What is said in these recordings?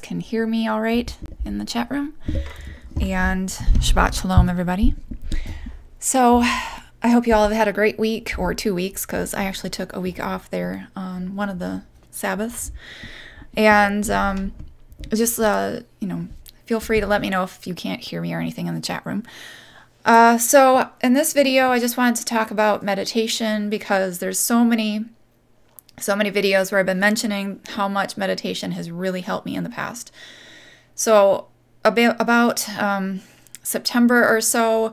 can hear me all right in the chat room. And Shabbat Shalom, everybody. So I hope you all have had a great week, or 2 weeks, because I actually took a week off there on one of the Sabbaths. And just, feel free to let me know if you can't hear me or anything in the chat room. So in this video, I just wanted to talk about meditation, because there's so many videos where I've been mentioning how much meditation has really helped me in the past. So about September or so,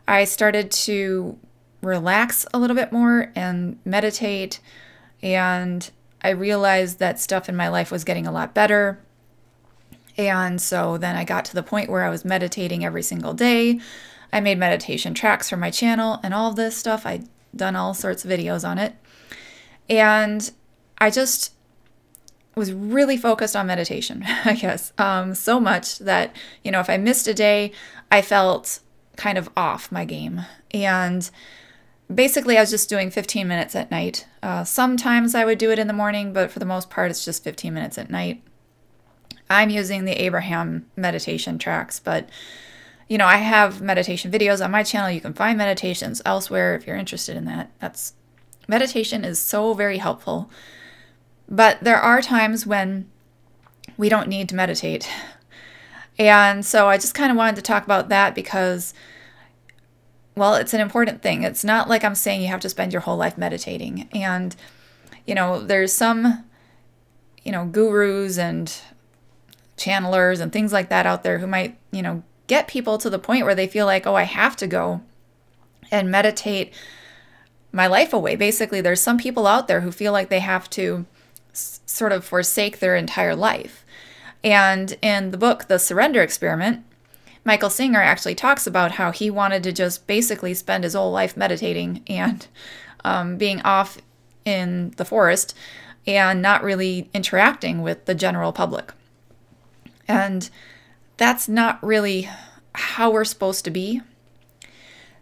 I started to relax a little bit more and meditate, and I realized that stuff in my life was getting a lot better. And so then I got to the point where I was meditating every single day. I made meditation tracks for my channel and all of this stuff. I'd done all sorts of videos on it. And I just was really focused on meditation, I guess, so much that, if I missed a day, I felt kind of off my game. And basically, I was just doing 15 minutes at night. Sometimes I would do it in the morning, but for the most part, it's just 15 minutes at night. I'm using the Abraham meditation tracks, but I have meditation videos on my channel. You can find meditations elsewhere if you're interested in that. Meditation is so very helpful. But there are times when we don't need to meditate. And so I just kind of wanted to talk about that because, well, it's an important thing. It's not like I'm saying you have to spend your whole life meditating. And, there's some, gurus and channelers and things like that out there who might, get people to the point where they feel like, oh, I have to go and meditate my life away. Basically, there's some people out there who feel like they have to sort of forsake their entire life. And in the book, The Surrender Experiment, Michael Singer actually talks about how he wanted to just basically spend his whole life meditating and being off in the forest and not really interacting with the general public. And that's not really how we're supposed to be.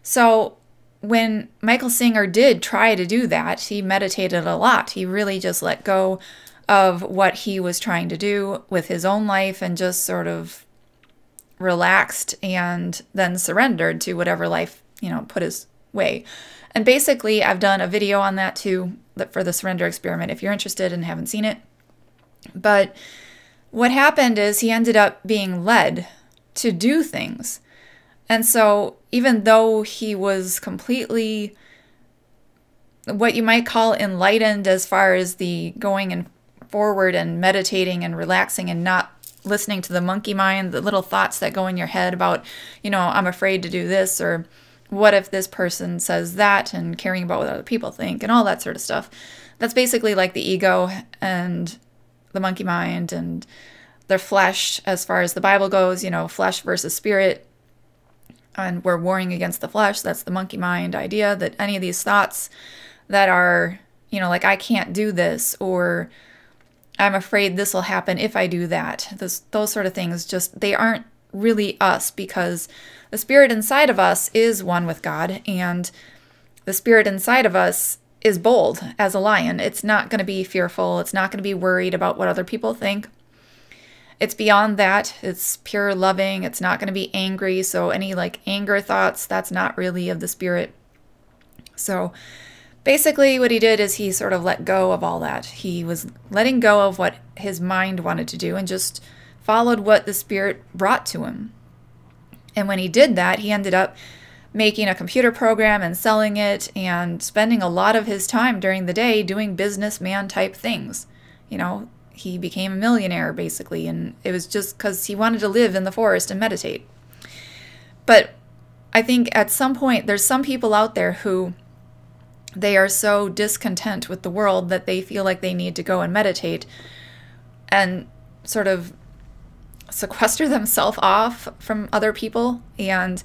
So when Michael Singer did try to do that, he meditated a lot. He really just let go of what he was trying to do with his own life and just sort of relaxed and then surrendered to whatever life, put his way. And basically, I've done a video on that too, for the Surrender Experiment, if you're interested and haven't seen it. But what happened is he ended up being led to do things. And so even though he was completely what you might call enlightened as far as the going and forward and meditating and relaxing and not listening to the monkey mind, the little thoughts that go in your head about, I'm afraid to do this, or what if this person says that, and caring about what other people think and all that sort of stuff. That's basically like the ego and the monkey mind and their flesh, as far as the Bible goes, flesh versus spirit. And we're warring against the flesh. That's the monkey mind idea, that any of these thoughts that are, like I can't do this, or I'm afraid this will happen if I do that. Those sort of things, they aren't really us, because the spirit inside of us is one with God, and the spirit inside of us is bold as a lion. It's not going to be fearful. It's not going to be worried about what other people think. It's beyond that. It's pure loving. It's not going to be angry. So any anger thoughts, that's not really of the spirit. So basically what he did is he sort of let go of all that. He was letting go of what his mind wanted to do and just followed what the spirit brought to him. And when he did that, he ended up making a computer program and selling it and spending a lot of his time during the day doing businessman type things. He became a millionaire basically, and it was just because he wanted to live in the forest and meditate. But I think at some point there's some people out there who they are so discontent with the world that they feel like they need to go and meditate and sort of sequester themselves off from other people and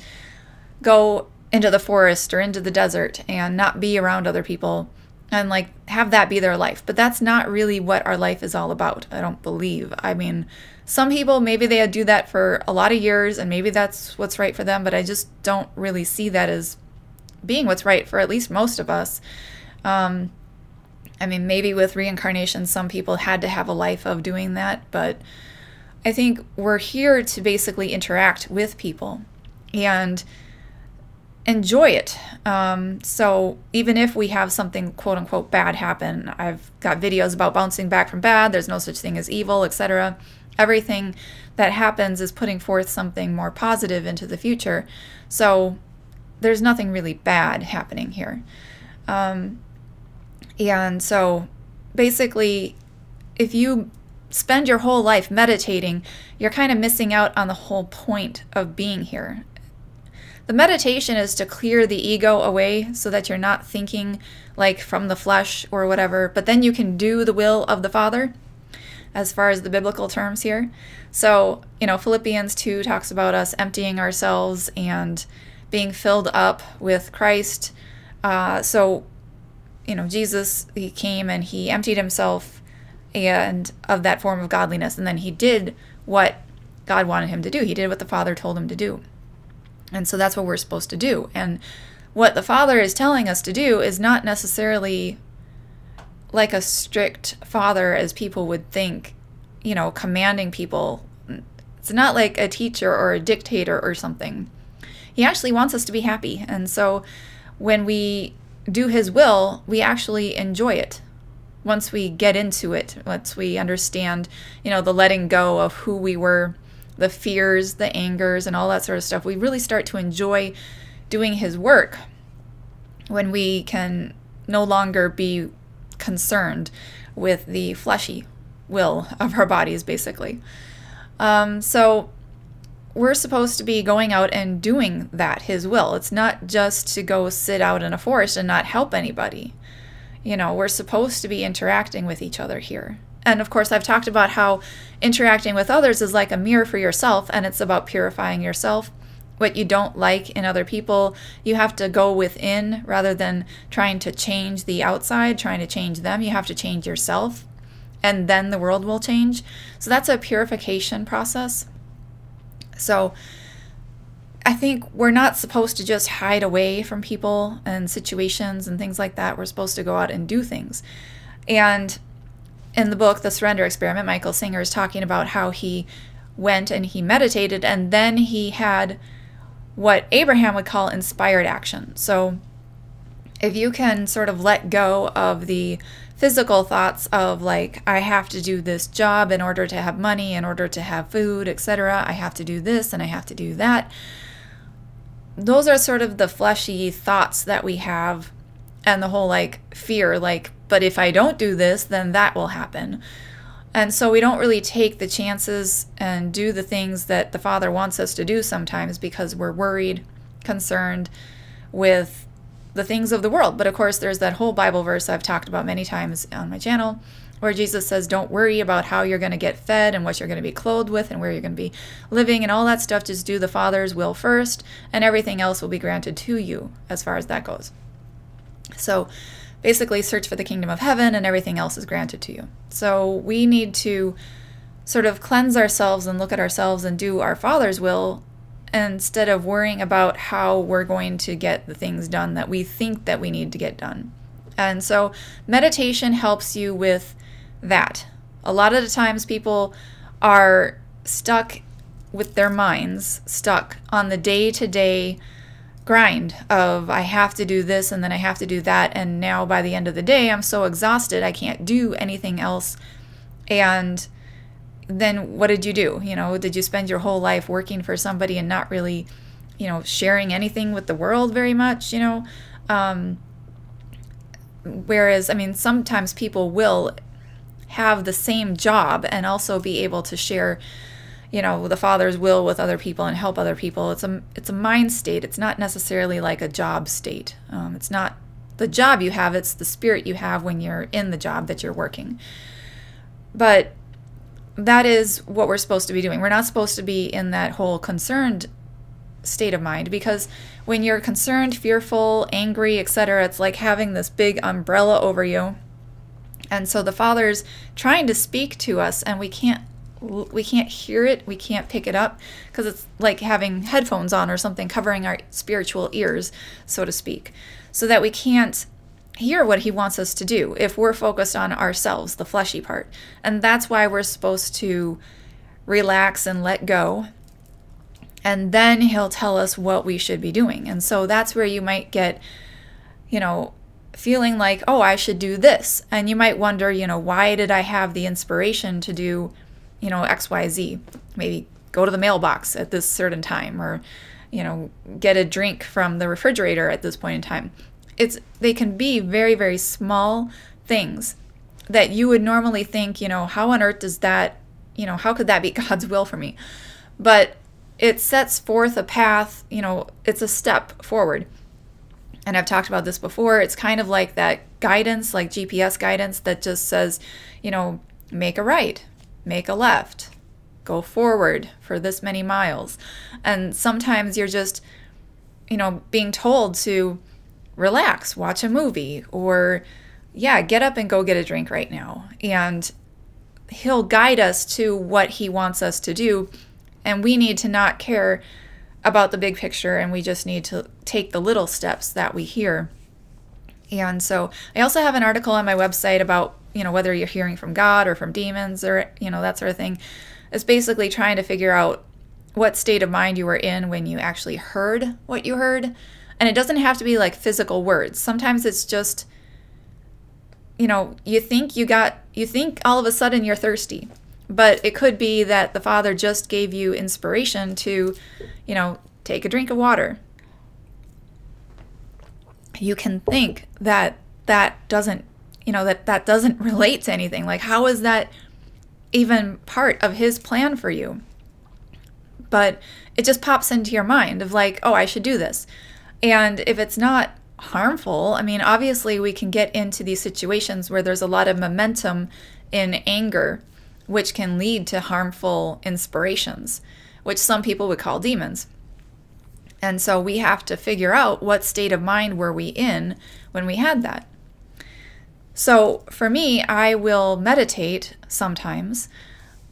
go into the forest or into the desert and not be around other people and have that be their life. But that's not really what our life is all about, I don't believe. I mean, some people, maybe they do that for a lot of years and maybe that's what's right for them, but I just don't really see that as being what's right for at least most of us. I mean, maybe with reincarnation, some people had to have a life of doing that, but I think we're here to basically interact with people and enjoy it. So even if we have something quote unquote bad happen, I've got videos about bouncing back from bad, there's no such thing as evil, etc. Everything that happens is putting forth something more positive into the future. So there's nothing really bad happening here. And so basically, if you spend your whole life meditating, you're kind of missing out on the whole point of being here. The meditation is to clear the ego away so that you're not thinking like from the flesh or whatever, but then you can do the will of the Father as far as the biblical terms here. So, Philippians 2 talks about us emptying ourselves and being filled up with Christ. Jesus, he came and he emptied himself and of that form of godliness, and then he did what God wanted him to do. He did what the Father told him to do. And so that's what we're supposed to do. And what the Father is telling us to do is not necessarily like a strict father as people would think, commanding people. It's not like a teacher or a dictator or something. He actually wants us to be happy. And so when we do his will, we actually enjoy it. Once we get into it, once we understand, the letting go of who we were, the fears, the angers, and all that sort of stuff, we really start to enjoy doing his work when we can no longer be concerned with the fleshy will of our bodies, basically. So we're supposed to be going out and doing that, his will. It's not just to go sit out in a forest and not help anybody. We're supposed to be interacting with each other here. And of course, I've talked about how interacting with others is like a mirror for yourself, and it's about purifying yourself. What you don't like in other people, you have to go within rather than trying to change the outside, trying to change them. You have to change yourself, and then the world will change. So that's a purification process. So I think we're not supposed to just hide away from people and situations and things like that. We're supposed to go out and do things. And in the book, The Surrender Experiment, Michael Singer is talking about how he went and he meditated, and then he had what Abraham would call inspired action. So if you can sort of let go of the physical thoughts of like, I have to do this job in order to have money, in order to have food, etc. I have to do this and I have to do that. Those are sort of the fleshy thoughts that we have, and the whole like fear, like, but if I don't do this, then that will happen. And so we don't really take the chances and do the things that the Father wants us to do sometimes because we're worried, concerned with the things of the world. But of course, there's that whole Bible verse I've talked about many times on my channel where Jesus says, don't worry about how you're going to get fed and what you're going to be clothed with and where you're going to be living and all that stuff. Just do the Father's will first, and everything else will be granted to you as far as that goes. So basically, search for the kingdom of heaven and everything else is granted to you. So we need to sort of cleanse ourselves and look at ourselves and do our Father's will instead of worrying about how we're going to get the things done that we think that we need to get done. And so meditation helps you with that. A lot of the times people are stuck with their minds, stuck on the day-to-day grind of I have to do this and then I have to do that, and now by the end of the day I'm so exhausted I can't do anything else. And then what did you do? Did you spend your whole life working for somebody and not really, sharing anything with the world very much, whereas, sometimes people will have the same job and also be able to share, the Father's will with other people and help other people. It's a mind state. It's not necessarily like a job state. It's not the job you have, it's the spirit you have when you're in the job that you're working. But that is what we're supposed to be doing. We're not supposed to be in that whole concerned state of mind, because when you're concerned, fearful, angry, etc., it's like having this big umbrella over you. And so the Father's trying to speak to us and we can't hear it, we can't pick it up, because it's like having headphones on or something covering our spiritual ears, so to speak, so that we can't hear what he wants us to do if we're focused on ourselves, the fleshy part. And that's why we're supposed to relax and let go. And then he'll tell us what we should be doing. And so that's where you might get, feeling like, oh, I should do this. And you might wonder, why did I have the inspiration to do, X, Y, Z? Maybe go to the mailbox at this certain time, or, get a drink from the refrigerator at this point in time. They can be very, very small things that you would normally think, how on earth does that, how could that be God's will for me? But it sets forth a path, it's a step forward. And I've talked about this before. It's kind of like that guidance, like GPS guidance that just says, make a right, make a left, go forward for this many miles. And sometimes you're just, being told to relax, watch a movie, or get up and go get a drink right now. And he'll guide us to what he wants us to do. And we need to not care about the big picture, and we just need to take the little steps that we hear. And so I also have an article on my website about, whether you're hearing from God or from demons or, that sort of thing. It's basically trying to figure out what state of mind you were in when you actually heard what you heard. And it doesn't have to be like physical words. Sometimes it's just, you think all of a sudden you're thirsty. But it could be that the Father just gave you inspiration to, take a drink of water. You can think that doesn't, that doesn't relate to anything. Like, how is that even part of his plan for you? But it just pops into your mind of like, oh, I should do this. And if it's not harmful, obviously we can get into these situations where there's a lot of momentum in anger, which can lead to harmful inspirations, which some people would call demons. And so we have to figure out what state of mind were we in when we had that. So for me, I will meditate sometimes,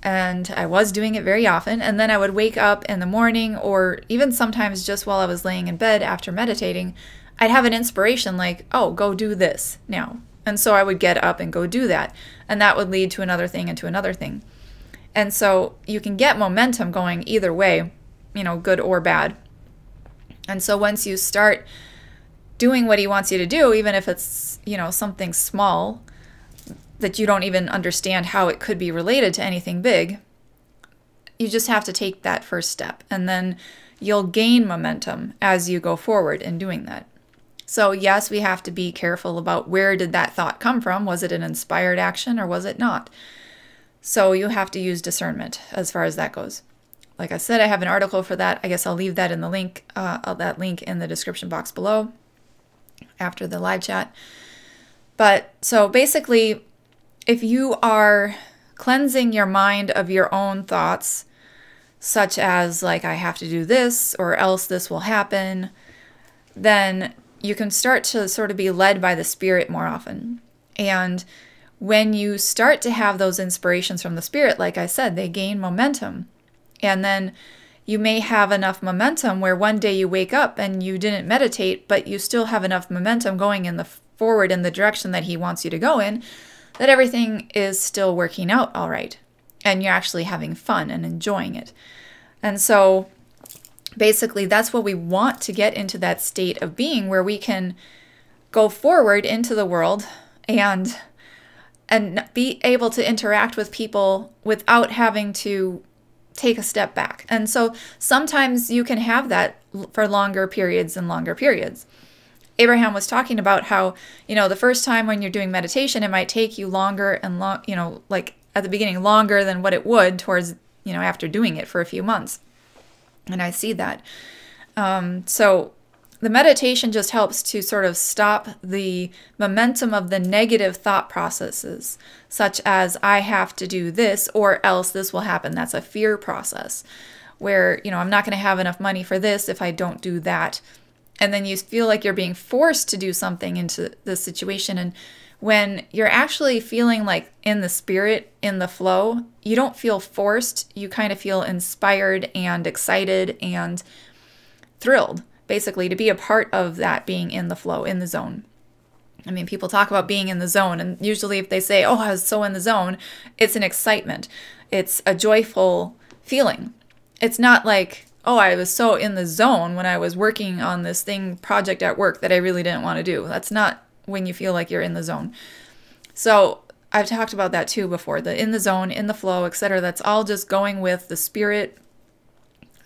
and I was doing it very often, and then I would wake up in the morning, or even sometimes just while I was laying in bed after meditating, I'd have an inspiration like, oh, go do this now. And so I would get up and go do that. And that would lead to another thing and to another thing. And so you can get momentum going either way, good or bad. And so once you start doing what he wants you to do, even if it's, something small that you don't even understand how it could be related to anything big, you just have to take that first step. And then you'll gain momentum as you go forward in doing that. So yes, we have to be careful about where did that thought come from? Was it an inspired action or was it not? So you have to use discernment as far as that goes. Like I said, I have an article for that. I guess I'll leave that in the link, that link in the description box below after the live chat. But so basically, if you are cleansing your mind of your own thoughts, such as like, I have to do this or else this will happen, then you can start to sort of be led by the Spirit more often. And when you start to have those inspirations from the Spirit, like I said, they gain momentum. And then you may have enough momentum where one day you wake up and you didn't meditate, but you still have enough momentum going in the forward in the direction that he wants you to go in, that everything is still working out all right. And you're actually having fun and enjoying it. And so basically, that's what we want to get into, that state of being where we can go forward into the world and be able to interact with people without having to take a step back. And so sometimes you can have that for longer periods and longer periods. Abraham was talking about how, the first time when you're doing meditation, it might take you longer and like at the beginning, longer than what it would towards, after doing it for a few months. And I see that. So the meditation just helps to sort of stop the momentum of the negative thought processes, such as I have to do this or else this will happen. That's a fear process where, I'm not going to have enough money for this if I don't do that. And then you feel like you're being forced to do something into the situation. And when you're actually feeling like in the Spirit, in the flow, you don't feel forced. You kind of feel inspired and excited and thrilled, basically, to be a part of that being in the flow, in the zone. People talk about being in the zone, and usually if they say, oh, I was so in the zone, it's an excitement. It's a joyful feeling. It's not like, oh, I was so in the zone when I was working on this project at work that I really didn't want to do. That's not when you feel like you're in the zone. So I've talked about that too before, the in the zone, in the flow, etc. That's all just going with the Spirit,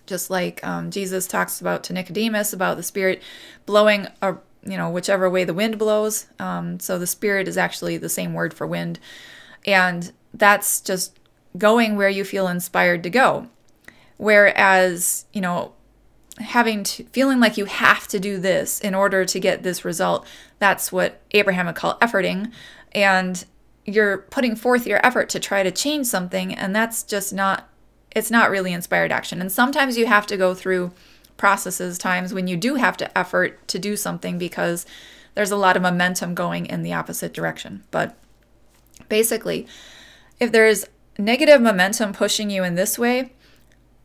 just like Jesus talks about to Nicodemus about the Spirit blowing, whichever way the wind blows. So the Spirit is actually the same word for wind. And that's just going where you feel inspired to go. Whereas, feeling like you have to do this in order to get this result, that's what Abraham would call efforting. And you're putting forth your effort to try to change something, and that's just it's not really inspired action. And sometimes you have to go through times when you do have to effort to do something because there's a lot of momentum going in the opposite direction. But basically, if there's negative momentum pushing you in this way,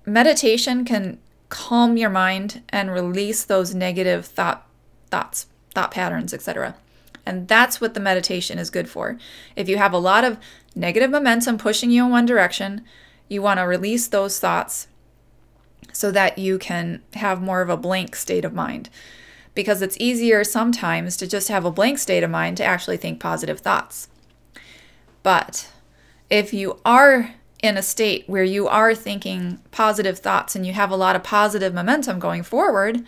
meditation can calm your mind and release those negative thought patterns, etc. And that's what the meditation is good for. If you have a lot of negative momentum pushing you in one direction, you want to release those thoughts so that you can have more of a blank state of mind. Because it's easier sometimes to just have a blank state of mind to actually think positive thoughts. But if you are in a state where you are thinking positive thoughts and you have a lot of positive momentum going forward,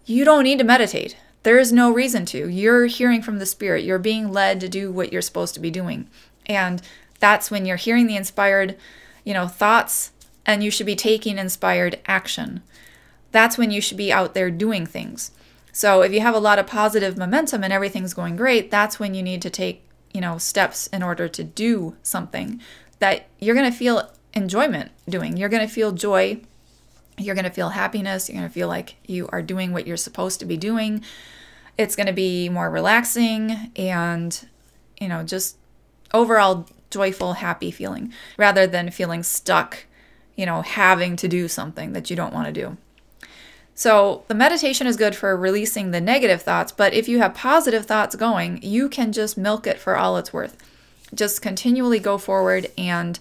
you don't need to meditate. There is no reason to. You're hearing from the Spirit. You're being led to do what you're supposed to be doing. And that's when you're hearing the inspired, thoughts, and you should be taking inspired action. That's when you should be out there doing things. So if you have a lot of positive momentum and everything's going great, that's when you need to take, steps in order to do something that you're going to feel enjoyment doing. You're going to feel joy. You're going to feel happiness. You're going to feel like you are doing what you're supposed to be doing. It's going to be more relaxing and, just overall joyful, happy feeling rather than feeling stuck, having to do something that you don't want to do. So the meditation is good for releasing the negative thoughts, but if you have positive thoughts going, you can just milk it for all it's worth. Just continually go forward and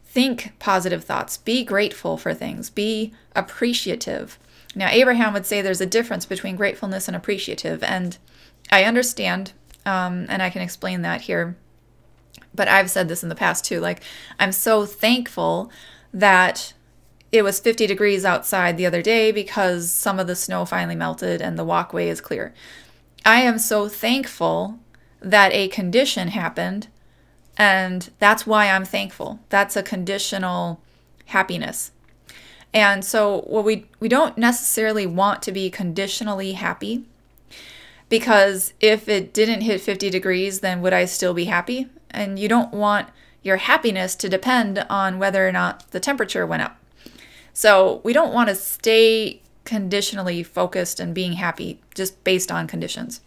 think positive thoughts. Be grateful for things. Be appreciative. Now, Abraham would say there's a difference between gratefulness and appreciative, and I understand, and I can explain that here. But I've said this in the past too. Like, I'm so thankful that it was 50 degrees outside the other day because some of the snow finally melted and the walkway is clear. I am so thankful that a condition happened, and that's why I'm thankful. That's a conditional happiness. And so we don't necessarily want to be conditionally happy, because if it didn't hit 50 degrees, then would I still be happy? And you don't want your happiness to depend on whether or not the temperature went up. So we don't want to stay conditionally focused and being happy just based on conditions.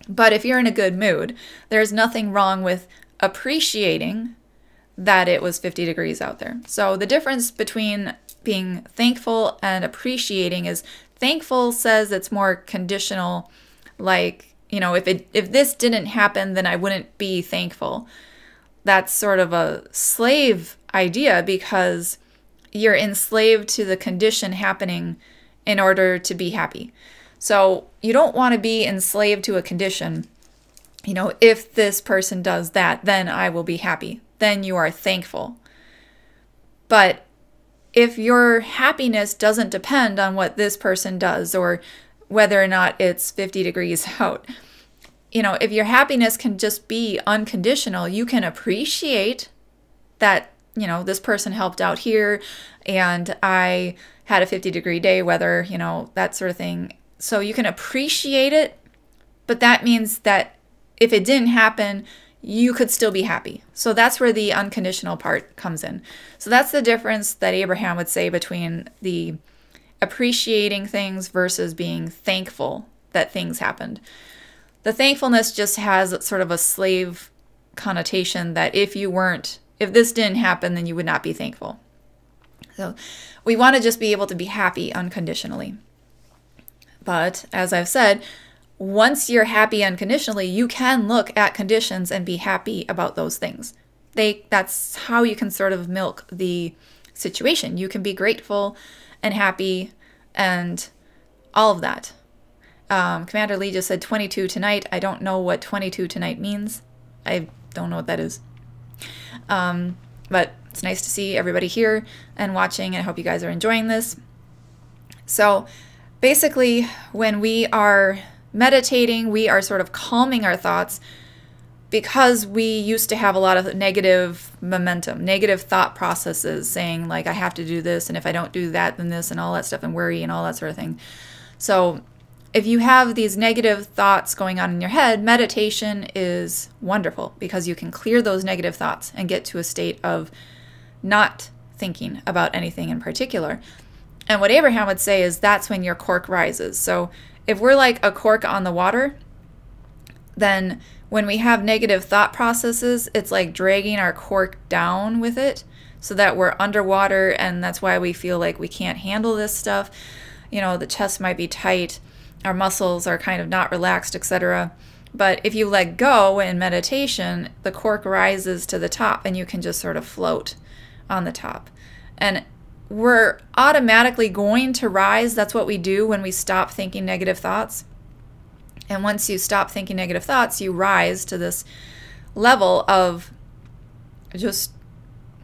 But if you're in a good mood, there's nothing wrong with appreciating that it was 50 degrees out there. So the difference between being thankful and appreciating is thankful says it's more conditional, like, if this didn't happen, then I wouldn't be thankful. That's sort of a slave idea because you're enslaved to the condition happening in order to be happy. So you don't want to be enslaved to a condition. If this person does that, then I will be happy. Then you are thankful. But if your happiness doesn't depend on what this person does or whether or not it's 50 degrees out, if your happiness can just be unconditional, you can appreciate that, this person helped out here and I had a 50-degree day, weather, that sort of thing. So you can appreciate it, but that means that if it didn't happen, you could still be happy. So that's where the unconditional part comes in. So that's the difference that Abraham would say between the appreciating things versus being thankful that things happened. The thankfulness just has sort of a slave connotation that if this didn't happen, then you would not be thankful. So we want to just be able to be happy unconditionally. But as I've said, once you're happy unconditionally, you can look at conditions and be happy about those things. That's how you can sort of milk the situation. You can be grateful and happy and all of that. Commander Lee just said 22 tonight. I don't know what 22 tonight means. I don't know what that is. But it's nice to see everybody here and watching, and I hope you guys are enjoying this. So basically, when we are meditating, we are sort of calming our thoughts because we used to have a lot of negative momentum, negative thought processes saying like, I have to do this, and if I don't do that, then this, and all that stuff, and worry and all that sort of thing. So if you have these negative thoughts going on in your head, meditation is wonderful because you can clear those negative thoughts and get to a state of not thinking about anything in particular. And what Abraham would say is that's when your cork rises. So if we're like a cork on the water, then when we have negative thought processes, it's like dragging our cork down with it so that we're underwater, and that's why we feel like we can't handle this stuff. You know, the chest might be tight, our muscles are kind of not relaxed, etc. But if you let go in meditation, the cork rises to the top and you can just sort of float on the top. And we're automatically going to rise. That's what we do when we stop thinking negative thoughts. And once you stop thinking negative thoughts, you rise to this level of just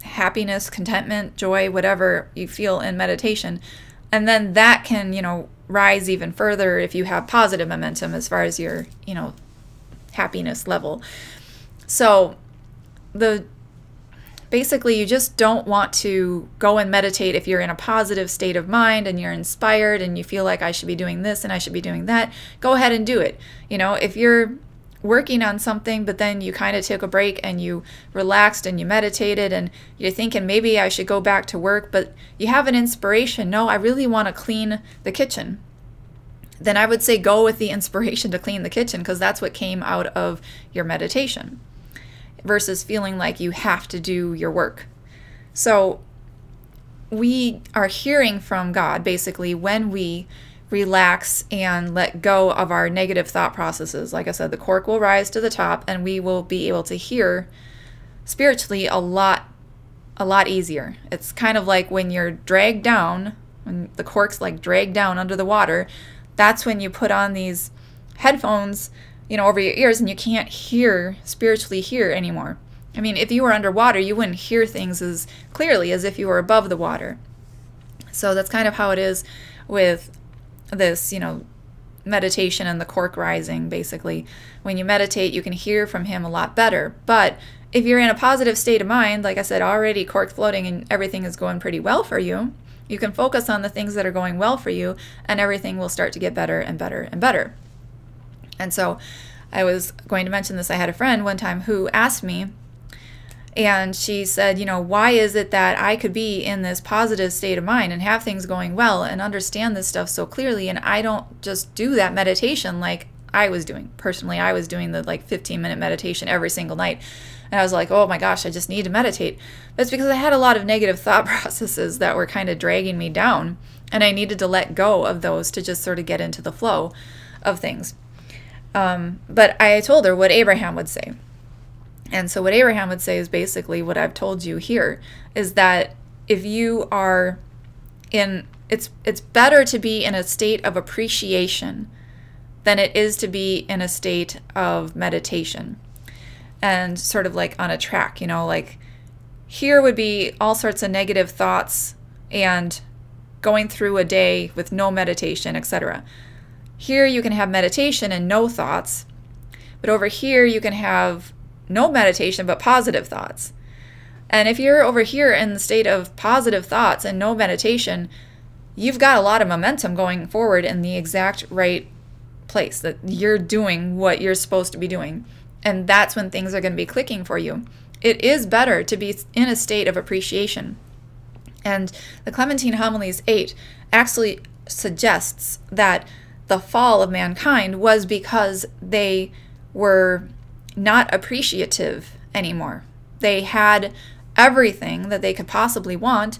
happiness, contentment, joy, whatever you feel in meditation. And then that can, you know, rise even further if you have positive momentum as far as your, you know, happiness level. So basically, you just don't want to go and meditate if you're in a positive state of mind and you're inspired and you feel like I should be doing this and I should be doing that. Go ahead and do it. You know, if you're working on something, but then you kind of took a break and you relaxed and you meditated and you're thinking maybe I should go back to work, but you have an inspiration. No, I really want to clean the kitchen. Then I would say go with the inspiration to clean the kitchen because that's what came out of your meditation, versus feeling like you have to do your work. So we are hearing from God basically when we relax and let go of our negative thought processes. Like I said, the cork will rise to the top and we will be able to hear spiritually a lot easier. It's kind of like when you're dragged down, when the cork's like dragged down under the water, that's when you put on these headphones, you know, over your ears, and you can't spiritually hear anymore. I mean, if you were underwater, you wouldn't hear things as clearly as if you were above the water. So that's kind of how it is with this, you know, meditation and the cork rising, basically. When you meditate, you can hear from him a lot better. But if you're in a positive state of mind, like I said, already cork floating and everything is going pretty well for you, you can focus on the things that are going well for you and everything will start to get better and better and better. And so I was going to mention this. I had a friend one time who asked me, and she said, you know, why is it that I could be in this positive state of mind and have things going well and understand this stuff so clearly, and I don't just do that meditation like I was doing. Personally, I was doing the like 15-minute meditation every single night. And I was like, oh my gosh, I just need to meditate. But it's because I had a lot of negative thought processes that were kind of dragging me down, and I needed to let go of those to just sort of get into the flow of things. But I told her what Abraham would say. And so what Abraham would say is basically what I've told you here, is that if you are in, it's better to be in a state of appreciation than it is to be in a state of meditation and sort of like on a track, you know, like here would be all sorts of negative thoughts and going through a day with no meditation, etc. Here you can have meditation and no thoughts, but over here you can have no meditation but positive thoughts. And if you're over here in the state of positive thoughts and no meditation, you've got a lot of momentum going forward in the exact right place, that you're doing what you're supposed to be doing. And that's when things are going to be clicking for you. It is better to be in a state of appreciation. And the Clementine Homilies 8 actually suggests that the fall of mankind was because they were not appreciative anymore. They had everything that they could possibly want,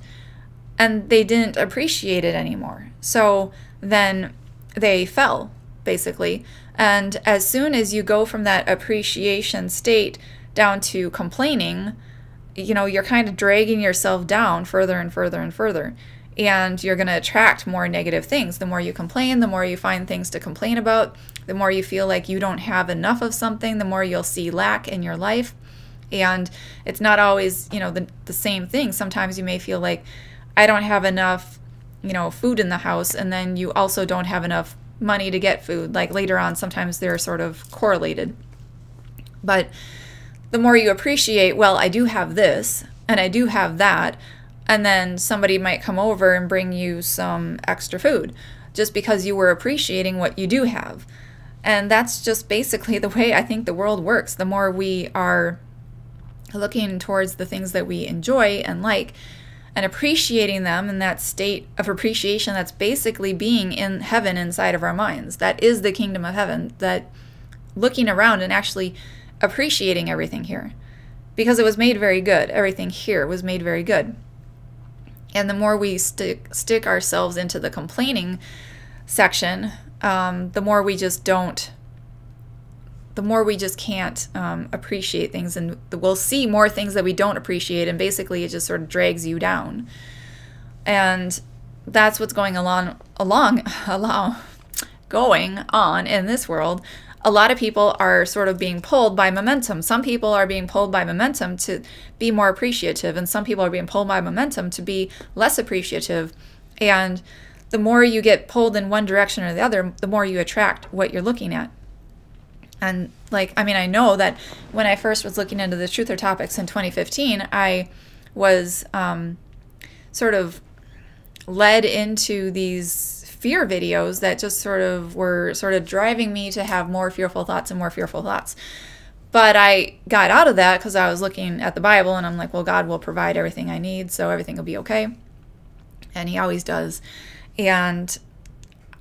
and they didn't appreciate it anymore. So then they fell, basically. And as soon as you go from that appreciation state down to complaining you're kind of dragging yourself down further and further and further. And you're going to attract more negative things. The more you complain, the more you find things to complain about, the more you feel like you don't have enough of something, the more you'll see lack in your life. And it's not always, the same thing. Sometimes you may feel like, I don't have enough, food in the house, and then you also don't have enough money to get food. Like later on, sometimes they're sort of correlated. But the more you appreciate, well, I do have this, and I do have that, and then somebody might come over and bring you some extra food just because you were appreciating what you do have. And that's just basically the way I think the world works. The more we are looking towards the things that we enjoy and like and appreciating them in that state of appreciation, that's basically being in heaven inside of our minds. That is the kingdom of heaven, that looking around and actually appreciating everything here. Because it was made very good. Everything here was made very good. And the more we stick ourselves into the complaining section, the more we just can't appreciate things, and we'll see more things that we don't appreciate, and basically it just sort of drags you down. And that's what's going on in this world. A lot of people are sort of being pulled by momentum. Some people are being pulled by momentum to be more appreciative, and some people are being pulled by momentum to be less appreciative. And the more you get pulled in one direction or the other, the more you attract what you're looking at. And I know that when I first was looking into the Truth or Topics in 2015, I was sort of led into these fear videos that just were driving me to have more fearful thoughts and more fearful thoughts. But I got out of that because I was looking at the Bible, and I'm like, well, God will provide everything I need, so everything will be okay. And he always does. And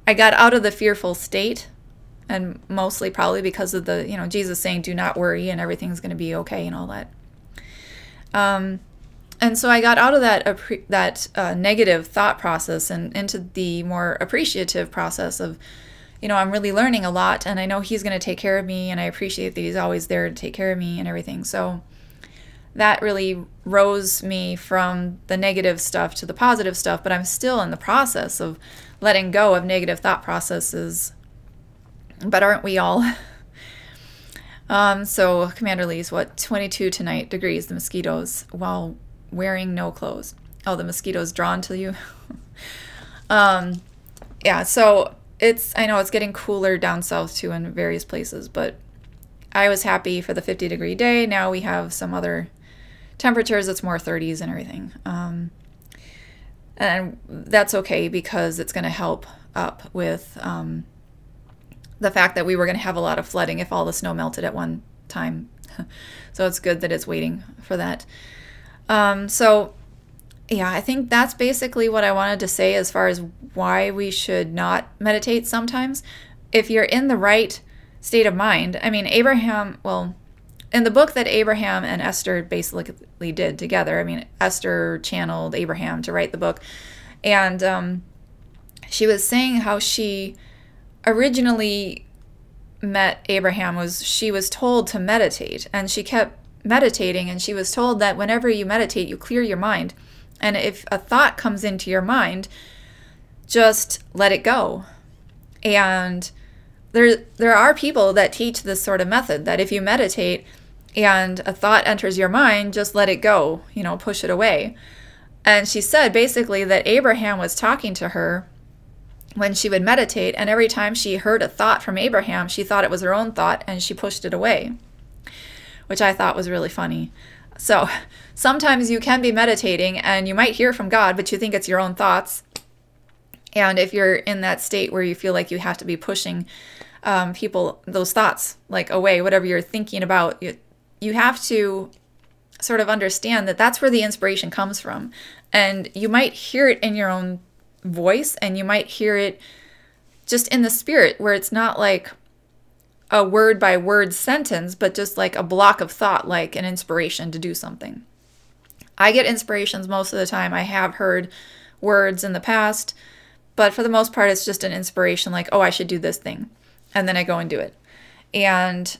I got out of the fearful state, and mostly probably because of the, Jesus saying, do not worry, and everything's going to be okay and all that. And so I got out of that negative thought process and into the more appreciative process of, I'm really learning a lot, and I know he's going to take care of me, and I appreciate that he's always there to take care of me and everything. So that really rose me from the negative stuff to the positive stuff, but I'm still in the process of letting go of negative thought processes. But aren't we all? So Commander Lee's 22 tonight degrees, the mosquitoes, while wearing no clothes. Oh, the mosquitoes drawn to you. Yeah, so I know it's getting cooler down south too in various places, but I was happy for the 50-degree day. Now we have some other temperatures. It's more 30s and everything. And that's okay because it's going to help up with the fact that we were going to have a lot of flooding if all the snow melted at one time. So it's good that it's waiting for that. So yeah, I think that's basically what I wanted to say as far as why we should not meditate sometimes. If you're in the right state of mind, Abraham, well, in the book that Abraham and Esther basically did together, Esther channeled Abraham to write the book, and she was saying how she originally met Abraham she was told to meditate, and she kept meditating, and she was told that whenever you meditate, you clear your mind, and if a thought comes into your mind, just let it go. And there are people that teach this sort of method, that if you meditate and a thought enters your mind, just let it go, push it away. And she said basically that Abraham was talking to her when she would meditate, and every time she heard a thought from Abraham, she thought it was her own thought, and she pushed it away, which I thought was really funny. So sometimes you can be meditating, and you might hear from God, but you think it's your own thoughts. And if you're in that state where you feel like you have to be pushing those thoughts away, whatever you're thinking about, you have to sort of understand that that's where the inspiration comes from. And you might hear it in your own voice, and you might hear it just in the spirit, where it's not like a word by word sentence, but just like a block of thought, like an inspiration to do something. I get inspirations most of the time. I have heard words in the past, but for the most part, it's just an inspiration, like, oh, I should do this thing. And then I go and do it. And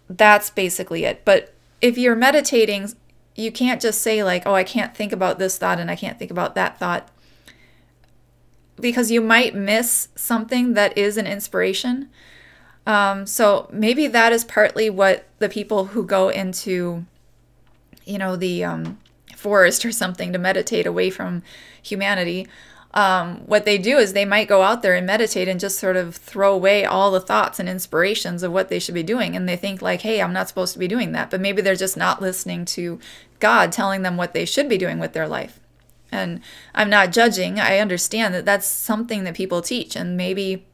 that's basically it. But if you're meditating, you can't just say like, oh, I can't think about this thought and I can't think about that thought, because you might miss something that is an inspiration. So maybe that is partly what the people who go into, the forest or something to meditate away from humanity, what they do is they might go out there and meditate and just sort of throw away all the thoughts and inspirations of what they should be doing. And they think like, hey, I'm not supposed to be doing that. But maybe they're just not listening to God telling them what they should be doing with their life. And I'm not judging. I understand that that's something that people teach. And maybe,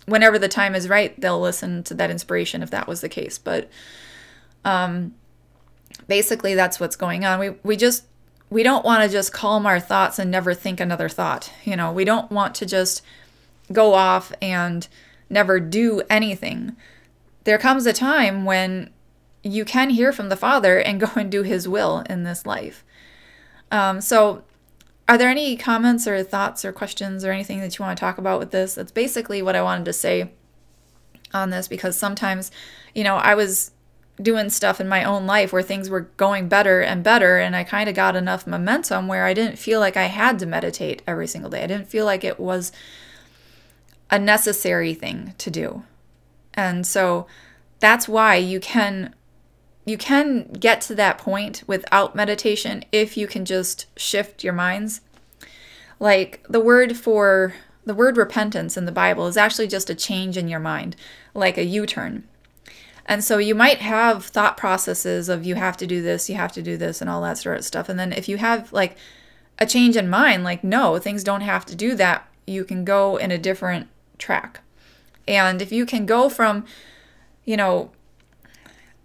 whenever the time is right, they'll listen to that inspiration if that was the case. But basically, that's what's going on. We don't want to just calm our thoughts and never think another thought. We don't want to just go off and never do anything. There comes a time when you can hear from the Father and go and do His will in this life. So are there any comments or thoughts or questions or anything that you want to talk about with this? That's basically what I wanted to say on this, because sometimes, I was doing stuff in my own life where things were going better and better, and I kind of got enough momentum where I didn't feel like I had to meditate every single day. I didn't feel like it was a necessary thing to do. And so that's why you can get to that point without meditation if you can just shift your minds. Like the word repentance in the Bible is actually just a change in your mind, like a U-turn. And so you might have thought processes of you have to do this, and all that sort of stuff. And then if you have like a change in mind, like, no, things don't have to do that, you can go in a different track. And if you can go from,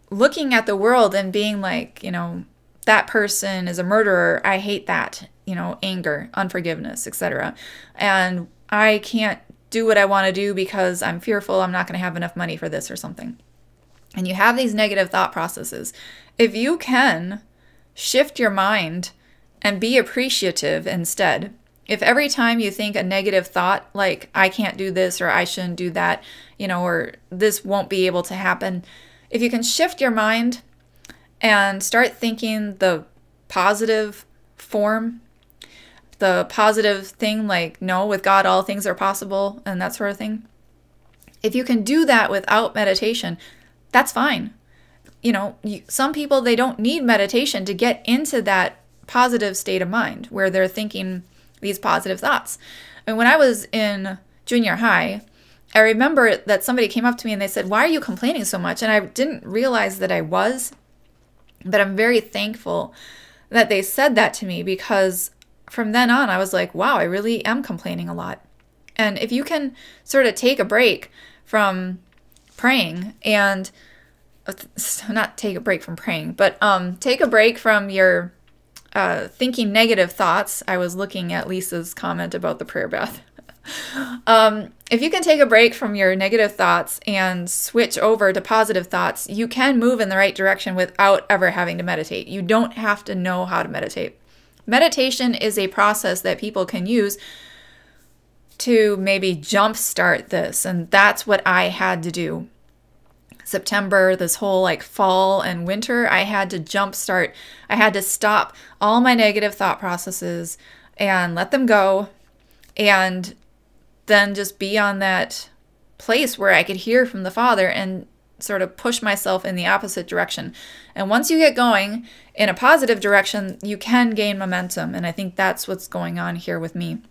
looking at the world and being like, that person is a murderer, I hate that, anger, unforgiveness, etc. And I can't do what I want to do because I'm fearful I'm not going to have enough money for this or something. And you have these negative thought processes. If you can shift your mind and be appreciative instead, if every time you think a negative thought, like I can't do this or I shouldn't do that, or this won't be able to happen, if you can shift your mind and start thinking the positive form, the positive thing, like, no, with God all things are possible and that sort of thing. If you can do that without meditation, that's fine. Some people, they don't need meditation to get into that positive state of mind where they're thinking these positive thoughts. And when I was in junior high, I remember that somebody came up to me and they said, why are you complaining so much? And I didn't realize that I was, but I'm very thankful that they said that to me, because from then on, I was like, wow, I really am complaining a lot. And if you can sort of take a break from praying and not take a break from praying, but take a break from your thinking negative thoughts. I was looking at Lisa's comment about the prayer bath. If you can take a break from your negative thoughts and switch over to positive thoughts, you can move in the right direction without ever having to meditate. You don't have to know how to meditate. Meditation is a process that people can use to maybe jumpstart this, and that's what I had to do. September, this whole like fall and winter, I had to jumpstart. I had to stop all my negative thought processes and let them go, and then just be on that place where I could hear from the Father and sort of push myself in the opposite direction. And once you get going in a positive direction, you can gain momentum. And I think that's what's going on here with me.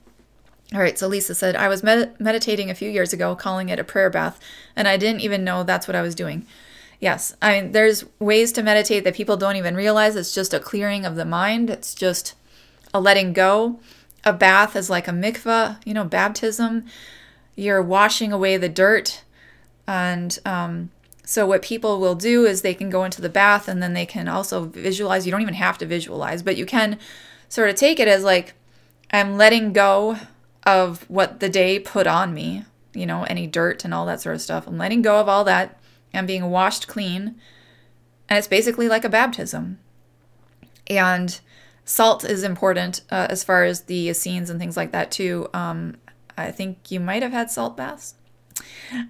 All right, so Lisa said, I was meditating a few years ago, calling it a prayer bath, and I didn't even know that's what I was doing. Yes, I mean, there's ways to meditate that people don't even realize. It's just a clearing of the mind. It's just a letting go. A bath is like a mikvah, baptism. You're washing away the dirt. And so what people will do is they can go into the bath, and then they can also visualize. You don't even have to visualize, but you can sort of take it as like, I'm letting go of what the day put on me, any dirt and all that sort of stuff. I'm letting go of all that. I'm being washed clean. And it's basically like a baptism. And salt is important as far as the Essenes and things like that too. I think you might have had salt baths.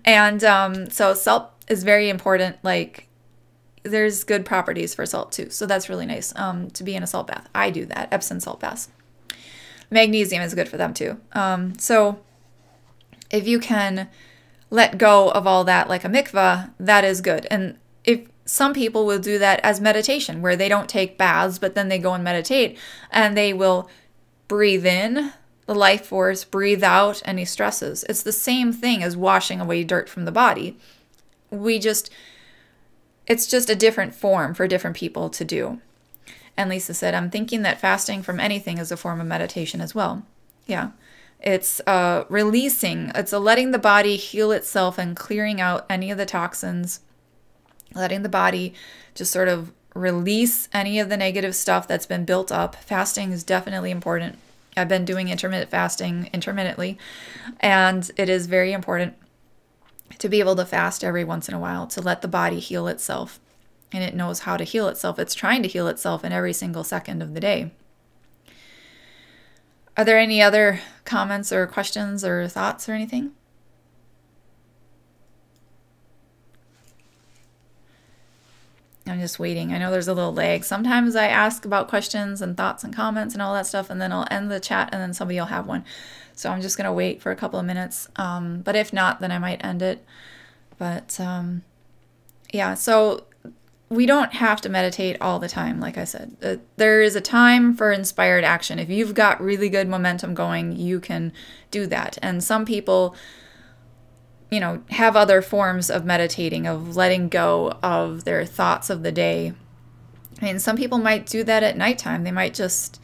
And so salt is very important. Like, there's good properties for salt too. So that's really nice to be in a salt bath. I do that, Epsom salt baths. Magnesium is good for them too. So if you can let go of all that like a mikvah, that is good. And if some people will do that as meditation, where they don't take baths, but then they go and meditate, and they will breathe in the life force, breathe out any stresses. It's the same thing as washing away dirt from the body. It's just a different form for different people to do. And Lisa said, I'm thinking that fasting from anything is a form of meditation as well. Yeah. It's releasing. It's a letting the body heal itself and clearing out any of the toxins, letting the body just sort of release any of the negative stuff that's been built up. Fasting is definitely important. I've been doing intermittent fasting intermittently, and it is very important to be able to fast every once in a while to let the body heal itself. And it knows how to heal itself. It's trying to heal itself in every single second of the day. Are there any other comments or questions or thoughts or anything? I'm just waiting. I know there's a little lag. Sometimes I ask about questions and thoughts and comments and all that stuff, and then I'll end the chat and then somebody will have one. So I'm just going to wait for a couple of minutes. But if not, then I might end it. But yeah, so we don't have to meditate all the time, like I said. There is a time for inspired action. If you've got really good momentum going, you can do that. And some people, you know, have other forms of meditating, of letting go of their thoughts of the day. I mean, some people might do that at nighttime. They might just,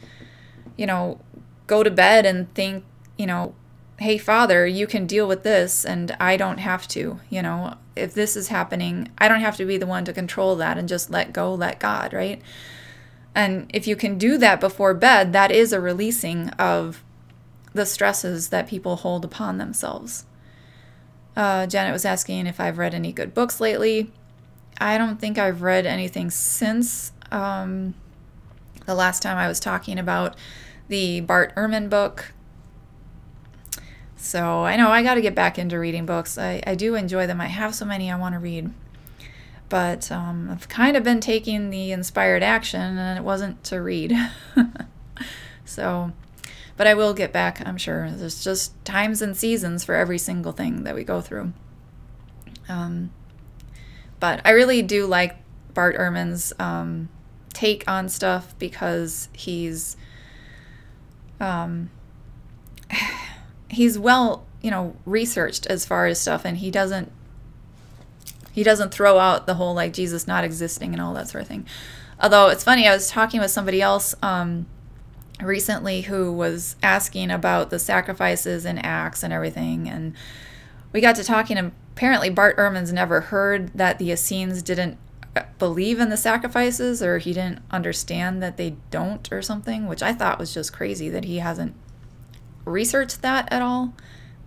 you know, go to bed and think, you know, hey, Father, you can deal with this and I don't have to. You know, if this is happening, I don't have to be the one to control that, and just let go, let God, right? And if you can do that before bed, that is a releasing of the stresses that people hold upon themselves. Janet was asking if I've read any good books lately. I don't think I've read anything since the last time I was talking about the Bart Ehrman book. So I know I got to get back into reading books. I do enjoy them. I have so many I want to read. But I've kind of been taking the inspired action, and it wasn't to read. So, but I will get back, I'm sure. There's just times and seasons for every single thing that we go through. But I really do like Bart Ehrman's take on stuff, because he's well, you know, researched as far as stuff, and he doesn't throw out the whole like Jesus not existing and all that sort of thing. Although it's funny, I was talking with somebody else recently who was asking about the sacrifices and Acts and everything, and we got to talking, and apparently Bart Ehrman's never heard that the Essenes didn't believe in the sacrifices, or he didn't understand that they don't or something, which I thought was just crazy that he hasn't researched that at all.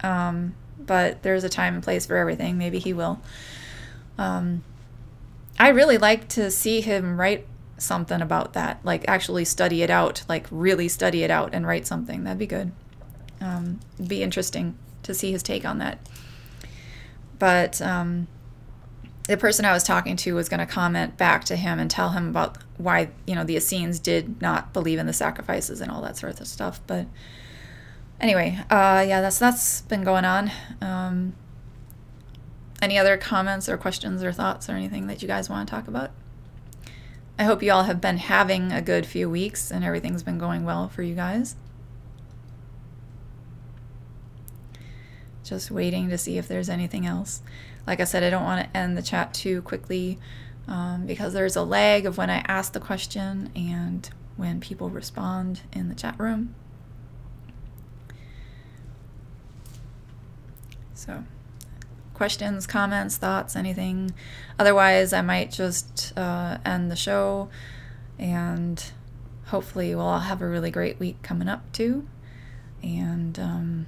But there's a time and place for everything. Maybe he will. I really like to see him write something about that, like actually study it out, like really study it out and write something. That'd be good. It'd be interesting to see his take on that. But the person I was talking to was going to comment back to him and tell him about why, you know, the Essenes did not believe in the sacrifices and all that sort of stuff. But anyway, yeah, that's been going on. Any other comments or questions or thoughts or anything that you guys want to talk about? I hope you all have been having a good few weeks and everything's been going well for you guys. Just waiting to see if there's anything else. Like I said, I don't want to end the chat too quickly because there's a lag of when I ask the question and when people respond in the chat room. So, questions, comments, thoughts, anything. Otherwise, I might just end the show, and hopefully we'll all have a really great week coming up too. And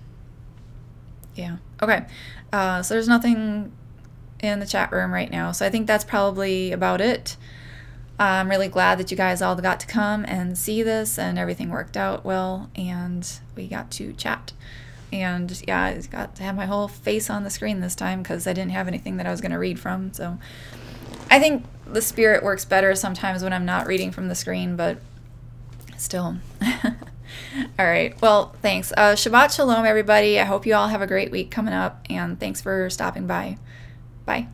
yeah, okay. So there's nothing in the chat room right now, so I think that's probably about it. I'm really glad that you guys all got to come and see this, and everything worked out well, and we got to chat. And yeah, I got to have my whole face on the screen this time because I didn't have anything that I was going to read from. So I think the spirit works better sometimes when I'm not reading from the screen, but still. All right. Well, thanks. Shabbat Shalom, everybody. I hope you all have a great week coming up, and thanks for stopping by. Bye.